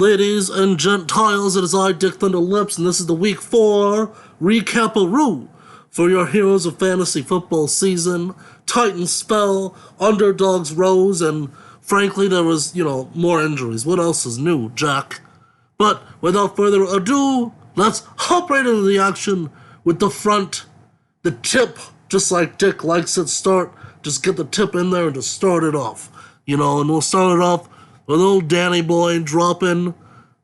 Ladies and Gentiles, it is I, Dick Thunder Lips, and this is the Week 4 Recaparoo for your Heroes of Fantasy Football season. Titans fell, underdogs rose, and frankly, there was, more injuries. What else is new, Jack? But without further ado, let's hop right into the action with the tip, just like Dick likes it. Just get the tip in there and just start it off. And we'll start it off with old Danny Boy dropping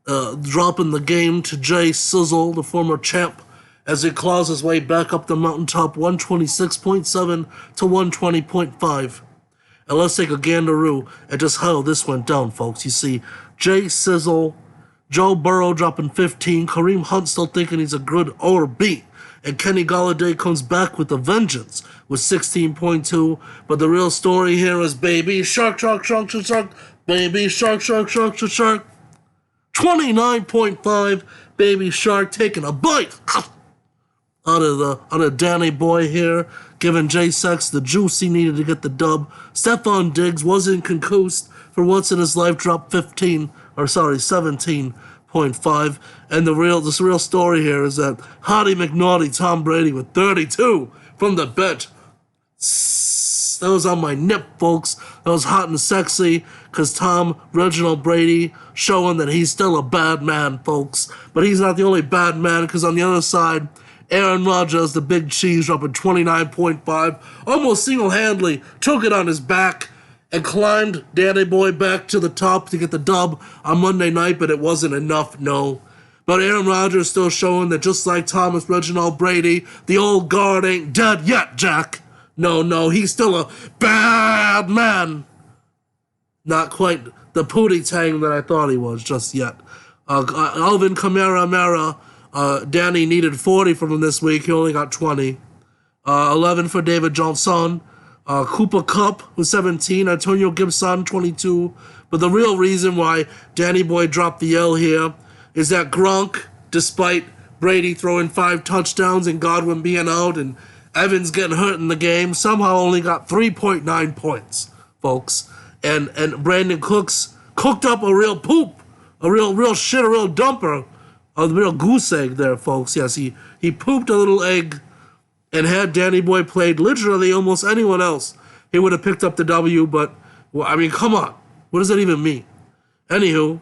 the game to Jay Sizzle, the former champ, as he claws his way back up the mountaintop, 126.7 to 120.5. And let's take a gandaroo at just how this went down, folks. You see, Jay Sizzle, Joe Burrow dropping 15, Kareem Hunt still thinking he's a good RB, and Kenny Golladay comes back with a vengeance with 16.2. But the real story here is baby shark, baby shark, 29.5. Baby shark taking a bite out of Danny Boy here, giving J-Sex the juice he needed to get the dub. Stephon Diggs wasn't concussed for once in his life, dropped 17.5. And this real story here is that Hottie McNaughty, Tom Brady with 32 from the bench. That was on my nip, folks. That was hot and sexy, because Reginald Brady, showing that he's still a bad man, folks. But he's not the only bad man, because on the other side, Aaron Rodgers, the big cheese, dropping 29.5, almost single-handedly took it on his back and climbed Danny Boy back to the top to get the dub on Monday night, but it wasn't enough, no. But Aaron Rodgers still showing that just like Reginald Brady, the old guard ain't dead yet, Jack. No, he's still a bad man. Not quite the pootie tang that I thought he was just yet. Alvin Kamara, Danny needed 40 from him this week. He only got 20. 11 for David Johnson. Cooper Kupp with 17. Antonio Gibson, 22. But the real reason why Danny Boy dropped the L here is that Gronk, despite Brady throwing 5 touchdowns and Godwin being out and Evans getting hurt in the game, somehow only got 3.9 points, folks. And Brandon Cooks cooked up a real poop, a real dumper, a real goose egg there, folks. Yes, he pooped a little egg and had Danny Boy played literally almost anyone else, he would have picked up the W, but, come on. What does that even mean? Anywho,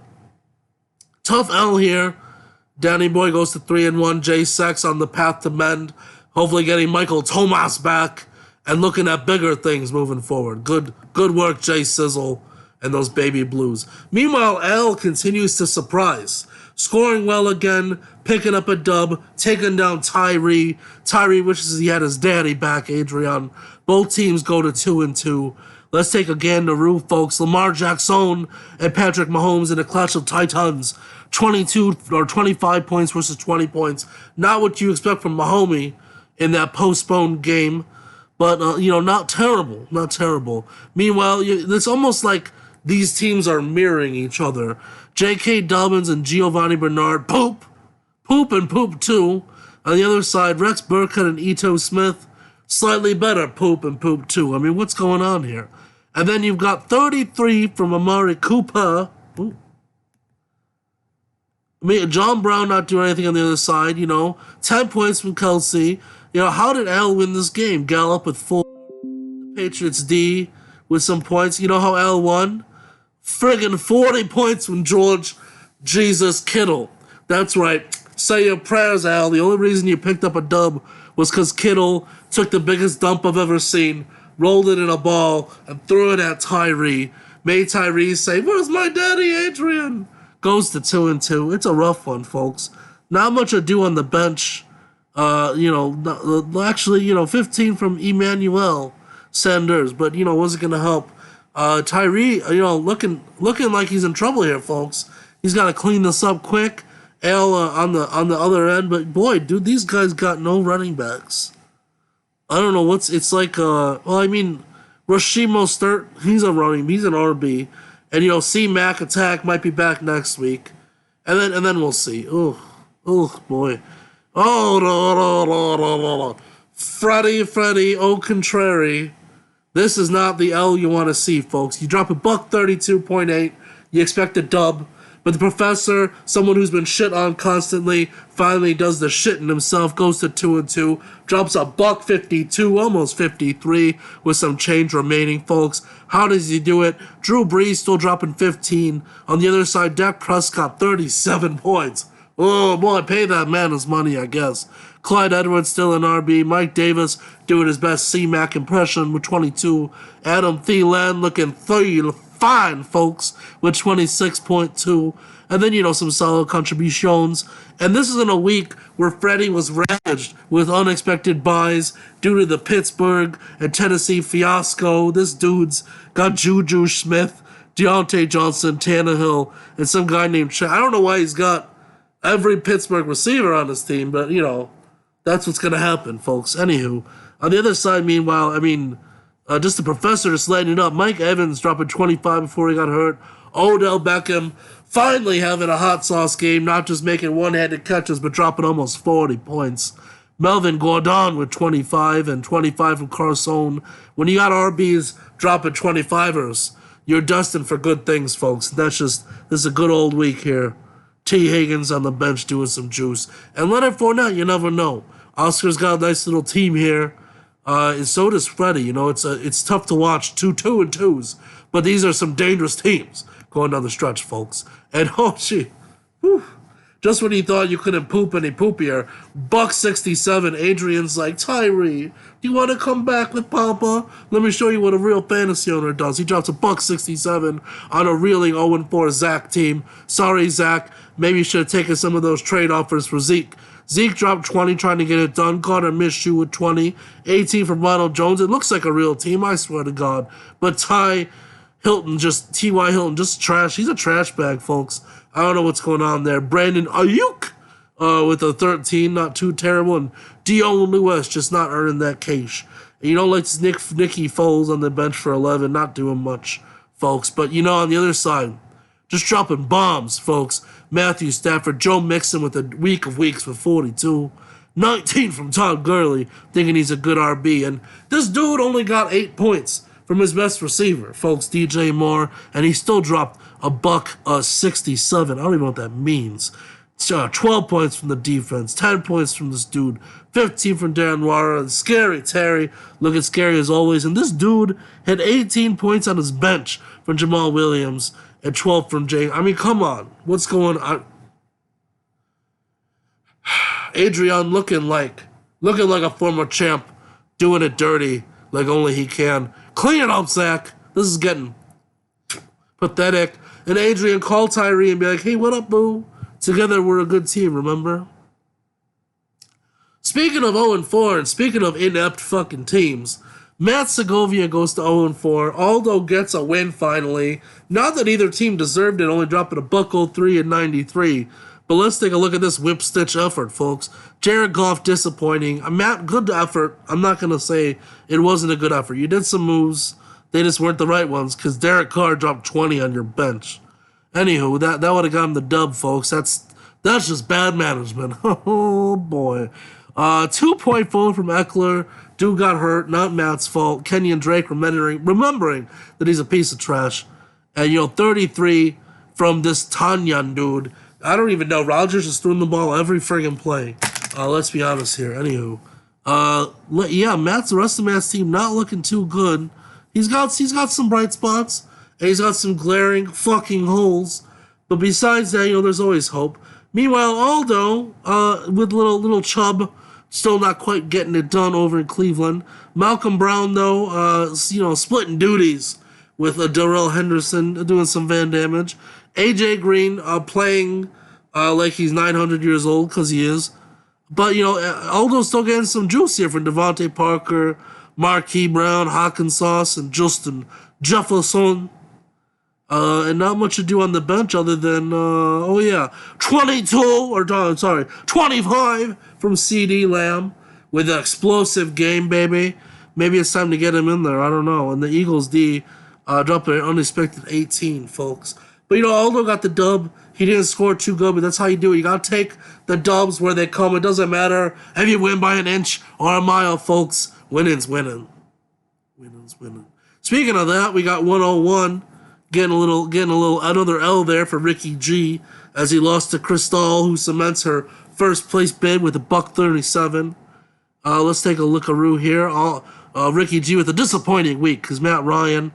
tough L here. Danny Boy goes to 3-1. J-Sex on the path to mend. Hopefully getting Michael Thomas back and looking at bigger things moving forward. Good work, Jay Sizzle and those baby blues. Meanwhile, L continues to surprise. Scoring well again, picking up a dub, taking down Tyree. Tyree wishes he had his daddy back, Adrian. Both teams go to 2-2. Let's take a gandaroo, folks. Lamar Jackson and Patrick Mahomes in a clash of titans. 22 or 25 points versus 20 points. Not what you expect from Mahomes in that postponed game, but, not terrible. Meanwhile, it's almost like these teams are mirroring each other. J.K. Dobbins and Giovanni Bernard, poop and poop too. On the other side, Rex Burkhead and Ito Smith, slightly better, poop and poop too. What's going on here? And then you've got 33 from Amari Cooper. Ooh. John Brown not doing anything on the other side, 10 points from Kelsey. How did Al win this game? Gallup with 4. The Patriots D with some points. You know how Al won? Friggin' 40 points from George Jesus Kittle. That's right. Say your prayers, Al. The only reason you picked up a dub was because Kittle took the biggest dump I've ever seen, rolled it in a ball, and threw it at Tyree. Made Tyree say, "Where's my daddy, Adrian?" Goes to 2-2. It's a rough one, folks. Not much ado on the bench. Actually, 15 from Emmanuel Sanders, but, wasn't going to help. Tyree, looking like he's in trouble here, folks. He's got to clean this up quick. Al on the other end, but boy, dude, these guys got no running backs. I don't know it's like. Rasheed Mostert, he's an RB, and C-Mac Attack might be back next week, and then we'll see. Oh boy. Oh, no. Freddie, au contrary. This is not the L you want to see, folks. You drop $132.8. You expect a dub. But the professor, someone who's been shit on constantly, finally does the shitting himself, goes to 2-2, drops a $1.52, almost 53, with some change remaining, folks. How does he do it? Drew Brees still dropping 15. On the other side, Dak Prescott, 37 points. Oh boy, pay that man his money, I guess. Clyde Edwards still an RB. Mike Davis doing his best C-Mac impression with 22. Adam Thielen looking fine, folks, with 26.2. And then, some solid contributions. And this is in a week where Freddie was ravaged with unexpected buys due to the Pittsburgh and Tennessee fiasco. This dude's got Juju Smith, Deontay Johnson, Tannehill, and some guy named I don't know why he's got every Pittsburgh receiver on his team, but, that's what's going to happen, folks. Anywho, on the other side, meanwhile, just the professor just lighting it up. Mike Evans dropping 25 before he got hurt. Odell Beckham finally having a hot sauce game, not just making one-handed catches, but dropping almost 40 points. Melvin Gordon with 25 and 25 from Carson. When you got RBs dropping 25ers, you're destined for good things, folks. This is a good old week here. T. Higgins on the bench doing some juice. And Leonard Fournette, you never know. Oscar's got a nice little team here. And so does Freddie. It's tough to watch 2-2-2s. But these are some dangerous teams going down the stretch, folks. And just when you thought you couldn't poop any poopier, $1.67, Adrian's like, Tyree, do you want to come back with Papa? Let me show you what a real fantasy owner does. He drops a $1.67 on a reeling 0-4 Zach team. Sorry, Zach. Maybe you should have taken some of those trade offers for Zeke. Zeke dropped 20 trying to get it done. Carter Minshew with 20. 18 from Ronald Jones. It looks like a real team, I swear to God. But T.Y. Hilton, just trash. He's a trash bag, folks. I don't know what's going on there. Brandon Ayuk with a 13, not too terrible. And Dion Lewis just not earning that cash. And like Nicky Foles on the bench for 11, not doing much, folks. But, on the other side, just dropping bombs, folks. Matthew Stafford, Joe Mixon with a week of weeks with 42. 19 from Todd Gurley, thinking he's a good RB. And this dude only got 8 points from his best receiver, folks, DJ Moore, and he still dropped a $1.67. I don't even know what that means. 12 points from the defense, 10 points from this dude, 15 from Darren Waller, Scary Terry, looking scary as always. And this dude had 18 points on his bench from Jamal Williams and 12 from Jay. Come on. What's going on? Adrian looking like a former champ, doing it dirty like only he can. Clean it up, Zach. This is getting pathetic. And Adrian, call Tyree and be like, hey, what up, boo? Together we're a good team, remember? Speaking of 0-4 and speaking of inept fucking teams, Matt Segovia goes to 0-4. Aldo gets a win finally. Not that either team deserved it, only dropping a $1.03 and 93. But let's take a look at this whip stitch effort, folks. Jared Goff disappointing. Matt, good effort. I'm not going to say it wasn't a good effort. You did some moves. They just weren't the right ones because Derek Carr dropped 20 on your bench. Anywho, that would have gotten the dub, folks. That's just bad management. Oh, boy. 2.4 from Eckler. Dude got hurt. Not Matt's fault. Kenyon Drake remembering that he's a piece of trash. And, 33 from this Tanyan dude. I don't even know. Rodgers is throwing the ball every friggin' play. Let's be honest here. Anywho. The rest of Matt's team not looking too good. He's got some bright spots. And he's got some glaring fucking holes. But besides that, there's always hope. Meanwhile, Aldo, with little Chubb, still not quite getting it done over in Cleveland. Malcolm Brown, though, splitting duties with Darrell Henderson, doing some van damage. AJ Green playing like he's 900 years old, because he is. But, Aldo's still getting some juice here from Devontae Parker, Marquise Brown, Hawkins Sauce, and Justin Jefferson. And not much to do on the bench other than, 25 from CD Lamb with an explosive game, baby. Maybe it's time to get him in there. I don't know. And the Eagles D dropped an unexpected 18, folks. But, Aldo got the dub. He didn't score too good, but that's how you do it. You got to take the dubs where they come. It doesn't matter if you win by an inch or a mile, folks. Winning's winning. Winning's winning. Speaking of that, we got 101. getting a little another L there for Ricky G as he lost to Cristal, who cements her first place bid with a $137. Let's take a lookaroo here. Ricky G with a disappointing week because Matt Ryan,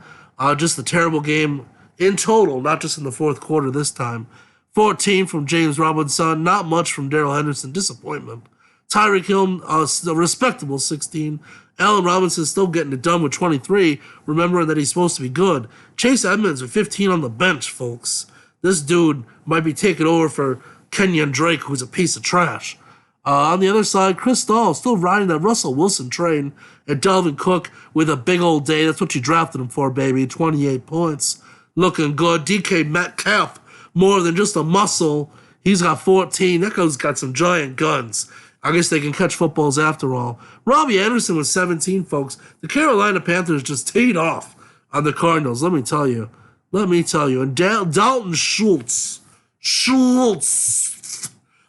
just a terrible game in total, not just in the fourth quarter this time. 14 from James Robinson, not much from Darrell Henderson, disappointment. Tyreek Hill, a respectable 16. Allen Robinson still getting it done with 23, remembering that he's supposed to be good. Chase Edmonds with 15 on the bench, folks. This dude might be taking over for Kenyon Drake, who's a piece of trash. On the other side, Chris Stahl still riding that Russell Wilson train, and Dalvin Cook with a big old day. That's what you drafted him for, baby. 28 points. Looking good. DK Metcalf, more than just a muscle. He's got 14. That guy's got some giant guns. I guess they can catch footballs after all. Robbie Anderson with 17, folks. The Carolina Panthers just teed off on the Cardinals, let me tell you. And Dalton Schultz.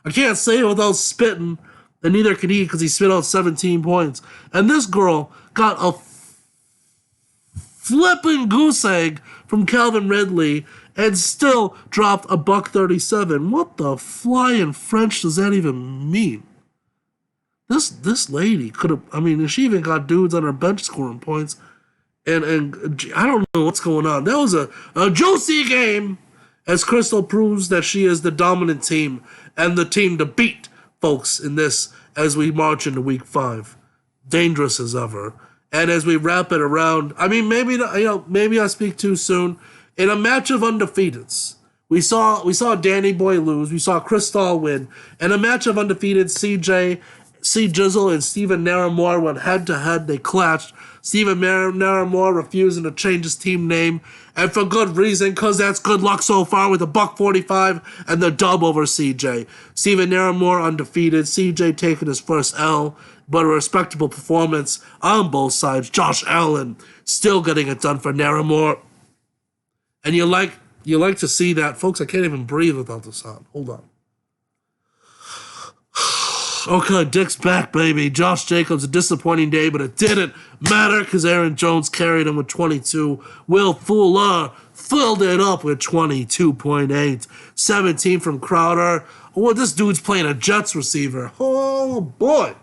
I can't say it without spitting, and neither can he because he spit out 17 points. And this girl got a flipping goose egg from Calvin Ridley and still dropped a $137. What the flying French does that even mean? This lady could have, she even got dudes on her bench scoring points. And I don't know what's going on. That was a juicy game as Crystal proves that she is the dominant team and the team to beat, folks, in this as we march into week 5. Dangerous as ever. And as we wrap it around, maybe I speak too soon. In a match of undefeateds, we saw Danny Boy lose. We saw Crystal win. In a match of undefeated, C. Jizzle and Steven Naramore went head-to-head. They clashed. Steven Naramore refusing to change his team name, and for good reason, because that's good luck so far with a $145 and the dub over CJ. Steven Naramore undefeated. CJ taking his first L, but a respectable performance on both sides. Josh Allen still getting it done for Naramore. And you like to see that. Folks, I can't even breathe without the sound. Hold on. Okay, Dick's back, baby. Josh Jacobs, a disappointing day, but it didn't matter because Aaron Jones carried him with 22. Will Fuller filled it up with 22.8. 17 from Crowder. Oh, this dude's playing a Jets receiver. Oh, boy.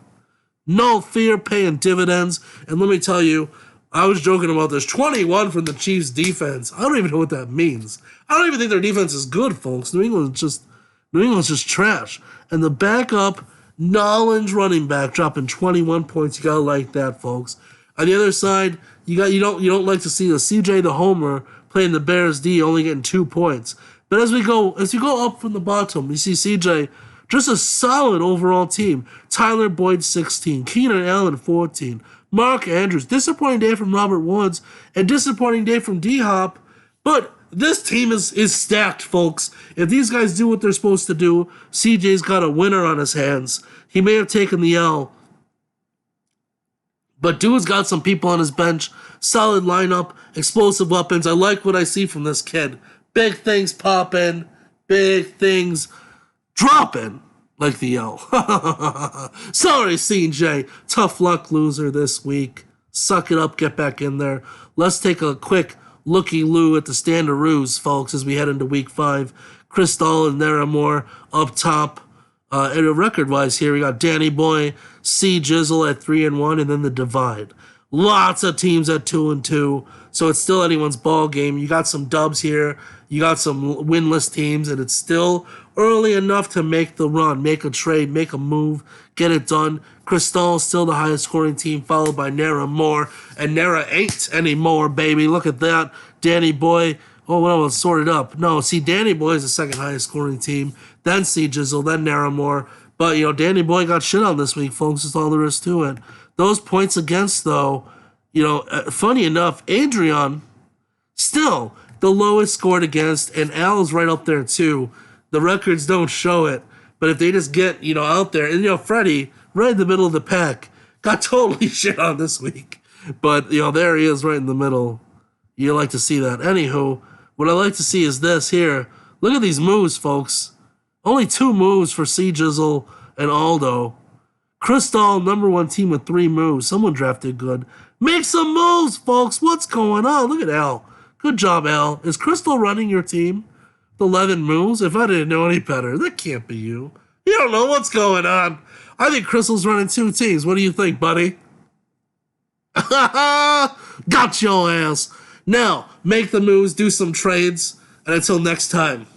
No fear paying dividends. And let me tell you, I was joking about this. 21 from the Chiefs defense. I don't even know what that means. I don't even think their defense is good, folks. New England's just trash. And the backup Nolan's running back dropping 21 points. You gotta like that, folks. On the other side, you don't like to see the CJ the Homer playing the Bears D only getting 2 points. But as you go up from the bottom, you see CJ just a solid overall team. Tyler Boyd 16, Keenan Allen 14, Mark Andrews, disappointing day from Robert Woods, and disappointing day from D-Hop, but this team is stacked, folks. If these guys do what they're supposed to do, CJ's got a winner on his hands. He may have taken the L, but dude's got some people on his bench. Solid lineup, explosive weapons. I like what I see from this kid. Big things popping, big things dropping like the L. Sorry, CJ. Tough luck loser this week. Suck it up, get back in there. Let's take a quick looky-loo at the Standaroos, folks, as we head into week 5. Crystal and Naramore up top. And record-wise here, we got Danny Boy, C. Jizzle at 3-1, and then the divide. Lots of teams at 2-2, so it's still anyone's ball game. You got some dubs here. You got some winless teams, and it's still early enough to make the run, make a trade, make a move, get it done. Crystal still the highest scoring team, followed by Naramore, and Nara ain't anymore, baby. Look at that. Danny Boy. Oh, well, it's sorted up. No, see, Danny Boy is the second highest scoring team. Then C. Jizzle, then Naramore. But, Danny Boy got shit on this week, folks. That's all there is to it. Those points against, though, funny enough, Adrian, still the lowest scored against, and Al's right up there, too. The records don't show it. But if they just get, out there, and, Freddie, right in the middle of the pack, got totally shit on this week. But, there he is right in the middle. You like to see that. Anywho, what I like to see is this here. Look at these moves, folks. Only 2 moves for C. Jizzle and Aldo. Crystal, number 1 team with 3 moves. Someone drafted good. Make some moves, folks. What's going on? Look at Al. Good job, Al. Is Crystal running your team? The 11 moves? If I didn't know any better, that can't be you. You don't know what's going on. I think Crystal's running 2 teams. What do you think, buddy? Got your ass. Now, make the moves, do some trades, and until next time,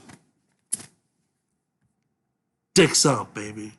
dicks out, baby.